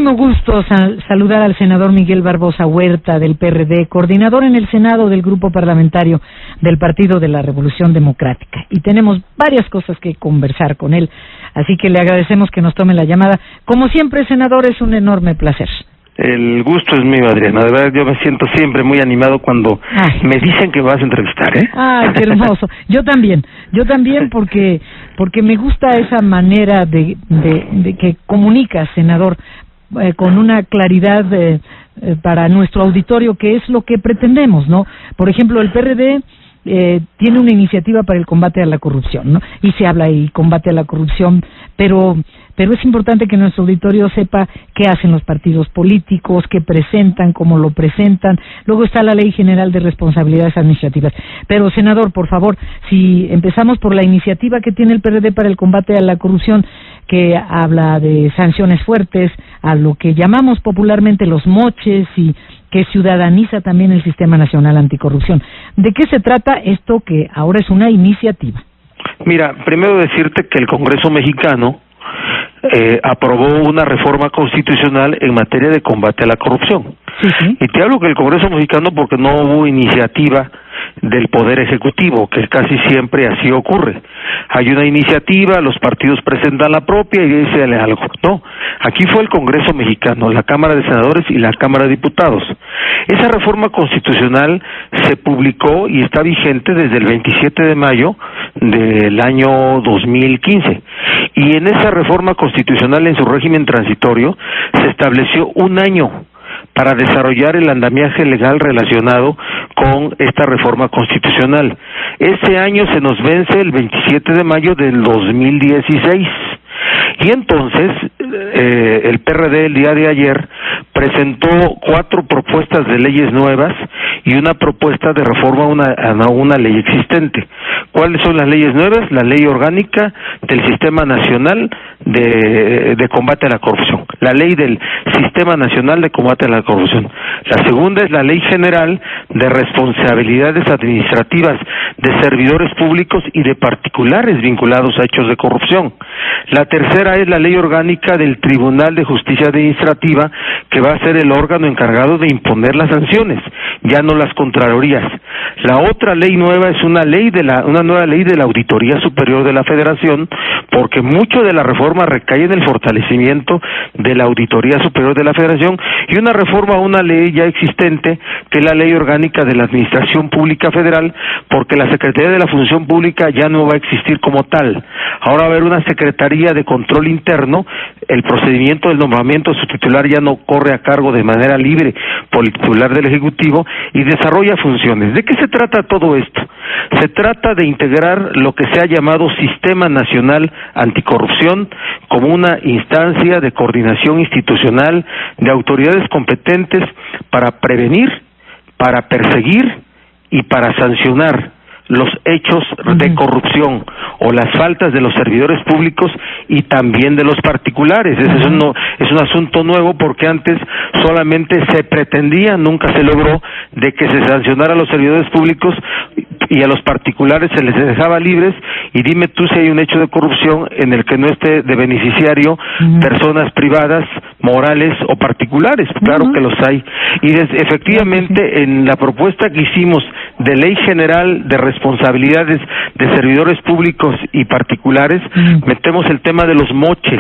muchísimo gusto saludar al senador Miguel Barbosa Huerta del PRD, coordinador en el Senado del Grupo Parlamentario del Partido de la Revolución Democrática. Y tenemos varias cosas que conversar con él, así que le agradecemos que nos tome la llamada. Como siempre, senador, es un enorme placer. El gusto es mío, Adriana. De verdad, yo me siento siempre muy animado cuando me dicen que vas a entrevistar, ¿eh? Ay, qué hermoso. Yo también porque me gusta esa manera de que comunica, senador, con una claridad para nuestro auditorio, que es lo que pretendemos, ¿no? Por ejemplo, el PRD tiene una iniciativa para el combate a la corrupción, ¿no? Y se habla y combate a la corrupción, pero es importante que nuestro auditorio sepa qué hacen los partidos políticos, qué presentan, cómo lo presentan. Luego está la Ley General de Responsabilidades Administrativas. Pero, senador, por favor, si empezamos por la iniciativa que tiene el PRD para el combate a la corrupción, que habla de sanciones fuertes, a lo que llamamos popularmente los moches, y que ciudadaniza también el Sistema Nacional Anticorrupción. ¿De qué se trata esto que ahora es una iniciativa? Mira, primero decirte que el Congreso mexicano aprobó una reforma constitucional en materia de combate a la corrupción. Sí. Y te hablo que el Congreso mexicano porque no hubo iniciativa del Poder Ejecutivo, que casi siempre así ocurre. Hay una iniciativa, los partidos presentan la propia y dicen algo. No, aquí fue el Congreso mexicano, la Cámara de Senadores y la Cámara de Diputados. Esa reforma constitucional se publicó y está vigente desde el 27 de mayo del año 2015. Y en esa reforma constitucional, en su régimen transitorio, se estableció un año para desarrollar el andamiaje legal relacionado con esta reforma constitucional. Ese año se nos vence el 27 de mayo del 2016. Y entonces, el PRD el día de ayer presentó 4 propuestas de leyes nuevas y una propuesta de reforma a una ley existente. ¿Cuáles son las leyes nuevas? La Ley Orgánica del Sistema Nacional de Combate a la Corrupción, la Ley del Sistema Nacional de Combate a la Corrupción. La segunda es la Ley General de Responsabilidades Administrativas de servidores públicos y de particulares vinculados a hechos de corrupción. La tercera es la Ley Orgánica del Tribunal de Justicia Administrativa, que va a ser el órgano encargado de imponer las sanciones, ya no las contralorías. La otra ley nueva es una nueva ley de la Auditoría Superior de la Federación, porque mucho de la reforma recae en el fortalecimiento de la Auditoría Superior de la Federación, y una reforma a una ley ya existente, que es la Ley Orgánica de la Administración Pública Federal, porque la Secretaría de la Función Pública ya no va a existir como tal. Ahora va a haber una Secretaría de Control Interno. El procedimiento del nombramiento de su titular ya no corre a cargo de manera libre por el titular del Ejecutivo y desarrolla funciones. ¿De qué se trata todo esto? Se trata de integrar lo que se ha llamado Sistema Nacional Anticorrupción como una instancia de coordinación institucional de autoridades competentes para prevenir, para perseguir y para sancionar los hechos de corrupción o las faltas de los servidores públicos y también de los particulares. Ese es un asunto nuevo, porque antes solamente se pretendía, nunca se logró, de que se sancionara a los servidores públicos y a los particulares se les dejaba libres. Y dime tú si hay un hecho de corrupción en el que no esté de beneficiario personas privadas, morales o particulares. Claro que los hay. Y efectivamente, en la propuesta que hicimos de Ley General de Responsabilidades de Servidores Públicos y Particulares, metemos el tema de los moches.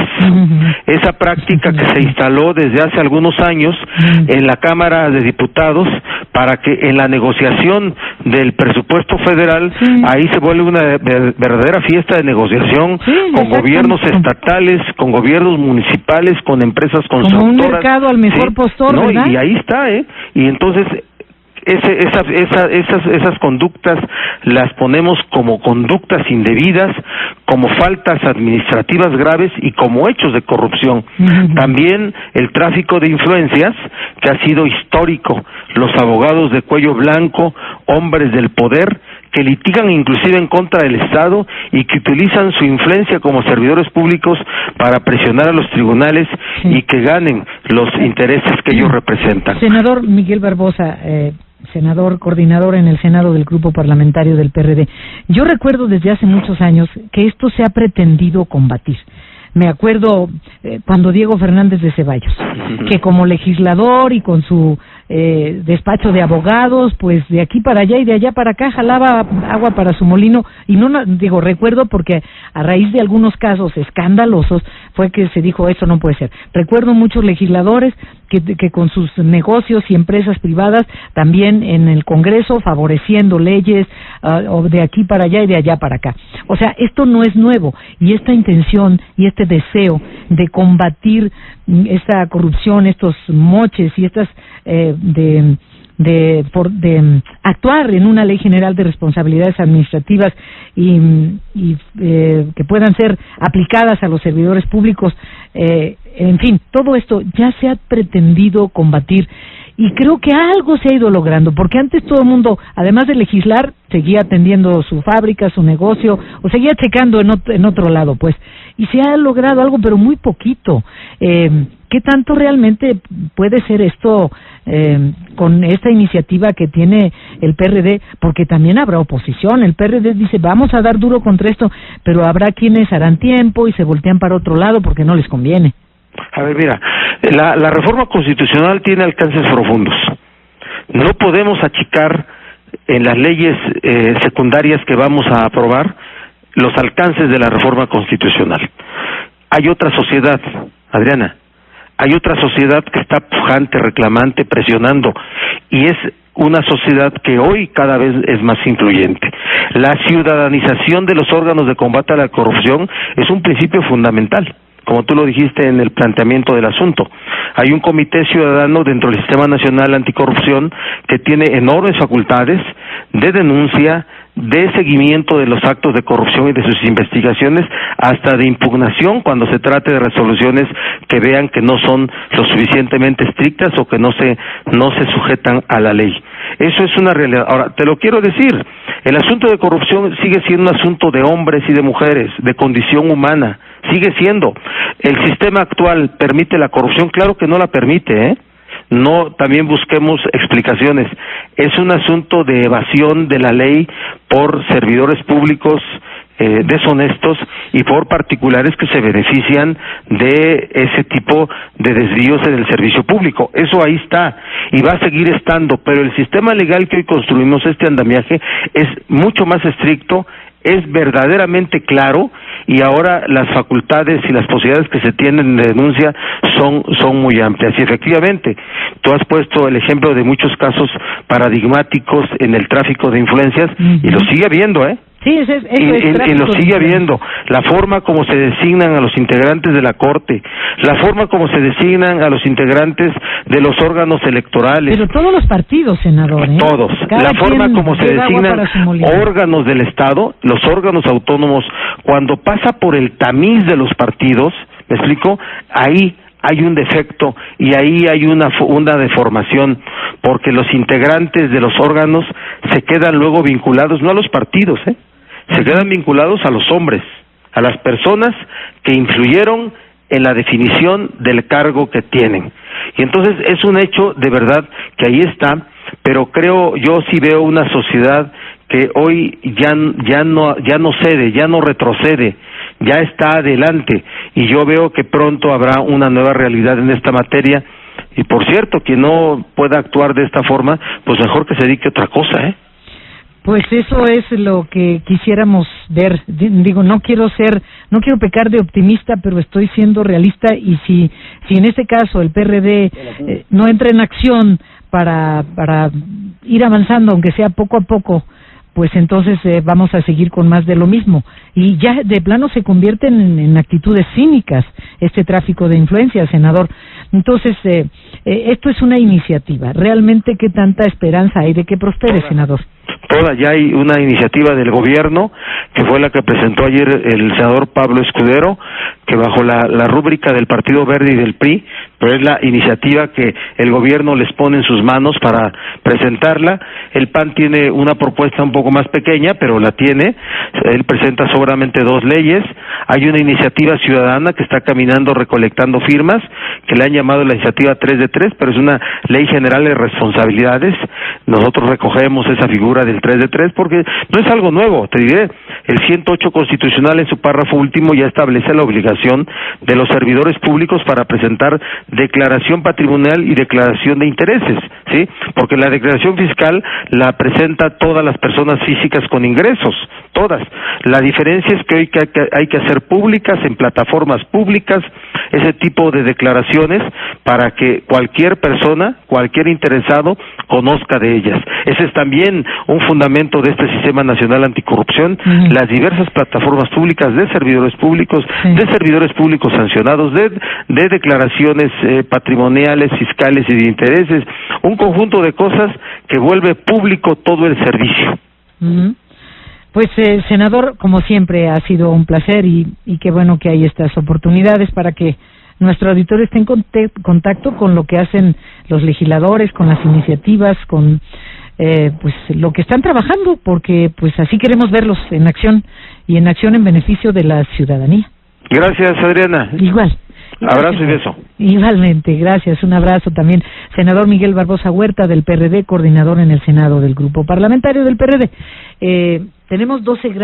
Esa práctica que se instaló desde hace algunos años en la Cámara de Diputados, para que en la negociación del presupuesto federal, ahí se vuelve una verdadera fiesta de negociación con gobiernos estatales, con gobiernos municipales, con empresas constructoras. Como un mercado al mejor postor, ¿verdad? Y ahí está, y entonces esas conductas las ponemos como conductas indebidas, como faltas administrativas graves y como hechos de corrupción. También el tráfico de influencias, que ha sido histórico, los abogados de cuello blanco, hombres del poder, que litigan inclusive en contra del Estado y que utilizan su influencia como servidores públicos para presionar a los tribunales y que ganen los intereses que ellos representan. Senador Miguel Barbosa, senador coordinador en el Senado del Grupo Parlamentario del PRD, yo recuerdo desde hace muchos años que esto se ha pretendido combatir. me acuerdo cuando Diego Fernández de Ceballos, que como legislador y con su despacho de abogados, pues de aquí para allá y de allá para acá jalaba agua para su molino, y recuerdo porque a raíz de algunos casos escandalosos fue que se dijo eso no puede ser. Recuerdo muchos legisladores que con sus negocios y empresas privadas también en el Congreso favoreciendo leyes o de aquí para allá y de allá para acá. O sea, esto no es nuevo, y esta intención y este deseo de combatir esta corrupción, estos moches y estas de actuar en una ley general de responsabilidades administrativas y que puedan ser aplicadas a los servidores públicos, en fin, todo esto ya se ha pretendido combatir, y creo que algo se ha ido logrando, porque antes todo el mundo, además de legislar, seguía atendiendo su fábrica, su negocio, o seguía checando en otro lado, pues, y se ha logrado algo, pero muy poquito. ¿Qué tanto realmente puede ser esto con esta iniciativa que tiene el PRD? Porque también habrá oposición. El PRD dice, vamos a dar duro contra esto, pero habrá quienes harán tiempo y se voltean para otro lado porque no les conviene. A ver, mira, la reforma constitucional tiene alcances profundos. No podemos achicar en las leyes secundarias que vamos a aprobar los alcances de la reforma constitucional. Hay otra sociedad, Adriana, hay otra sociedad que está pujante, reclamante, presionando, y es una sociedad que hoy cada vez es más influyente. La ciudadanización de los órganos de combate a la corrupción es un principio fundamental, como tú lo dijiste en el planteamiento del asunto. Hay un comité ciudadano dentro del Sistema Nacional Anticorrupción que tiene enormes facultades de denuncia, de seguimiento de los actos de corrupción y de sus investigaciones, hasta de impugnación cuando se trate de resoluciones que vean que no son lo suficientemente estrictas o que no se sujetan a la ley. Eso es una realidad. Ahora, te lo quiero decir, el asunto de corrupción sigue siendo un asunto de hombres y de mujeres, de condición humana, sigue siendo. ¿El sistema actual permite la corrupción? Claro que no la permite, ¿eh? No, también busquemos explicaciones. Es un asunto de evasión de la ley por servidores públicos deshonestos y por particulares que se benefician de ese tipo de desvíos en el servicio público. Eso ahí está y va a seguir estando, pero el sistema legal que hoy construimos, este andamiaje, es mucho más estricto, es verdaderamente claro, y ahora las facultades y las posibilidades que se tienen de denuncia son muy amplias. Y efectivamente, tú has puesto el ejemplo de muchos casos paradigmáticos en el tráfico de influencias, y lo sigue habiendo, ¿eh? Sí, y lo sigue habiendo. La forma como se designan a los integrantes de la Corte, la forma como se designan a los integrantes de los órganos electorales. Pero todos los partidos, senador, ¿eh? Todos. La forma como se designan órganos del Estado, los órganos autónomos, cuando pasa por el tamiz de los partidos, ¿me explico? Ahí hay un defecto y ahí hay una deformación, porque los integrantes de los órganos se quedan luego vinculados no a los partidos, se quedan vinculados a los hombres, a las personas que influyeron en la definición del cargo que tienen. Y entonces es un hecho de verdad que ahí está, pero yo sí veo una sociedad que hoy ya no cede, ya no retrocede, ya está adelante, y yo veo que pronto habrá una nueva realidad en esta materia. Y por cierto, quien no pueda actuar de esta forma, pues mejor que se dedique a otra cosa, ¿eh? Pues eso es lo que quisiéramos ver. Digo, no quiero pecar de optimista, pero estoy siendo realista, y si en este caso el PRD no entra en acción para ir avanzando, aunque sea poco a poco, pues entonces vamos a seguir con más de lo mismo, y ya de plano se convierten en actitudes cínicas este tráfico de influencias, senador. Entonces esto es una iniciativa. ¿Realmente qué tanta esperanza hay de que prospere, senador? Ya hay una iniciativa del gobierno, que fue la que presentó ayer el senador Pablo Escudero, que bajo la rúbrica del Partido Verde y del PRI, pero es la iniciativa que el gobierno les pone en sus manos para presentarla. El PAN tiene una propuesta un poco más pequeña, pero la tiene. Él presenta seguramente 2 leyes. Hay una iniciativa ciudadana que está caminando recolectando firmas, que le han llamado la iniciativa 3 de 3, pero es una ley general de responsabilidades. Nosotros recogemos esa figura del 3 de 3 porque no es algo nuevo, te diré. El 108 constitucional en su párrafo último ya establece la obligación de los servidores públicos para presentar declaración patrimonial y declaración de intereses, ¿sí? Porque la declaración fiscal la presenta todas las personas físicas con ingresos, todas. La diferencia es que hoy hay que hacer públicas en plataformas públicas ese tipo de declaraciones para que cualquier persona, cualquier interesado conozca de ellas. Ese es también un fundamento de este Sistema Nacional Anticorrupción, las diversas plataformas públicas de servidores públicos, de servidores públicos sancionados, de declaraciones patrimoniales, fiscales y de intereses, un conjunto de cosas que vuelve público todo el servicio. Pues, senador, como siempre, ha sido un placer y qué bueno que hay estas oportunidades para que nuestro auditorio esté en contacto con lo que hacen los legisladores, con las iniciativas, con pues lo que están trabajando, porque pues así queremos verlos en acción y en acción en beneficio de la ciudadanía. Gracias, Adriana. Igual. Abrazo y beso. Igualmente, gracias. Un abrazo también. Senador Miguel Barbosa Huerta, del PRD, coordinador en el Senado del Grupo Parlamentario del PRD. Tenemos 12 grados.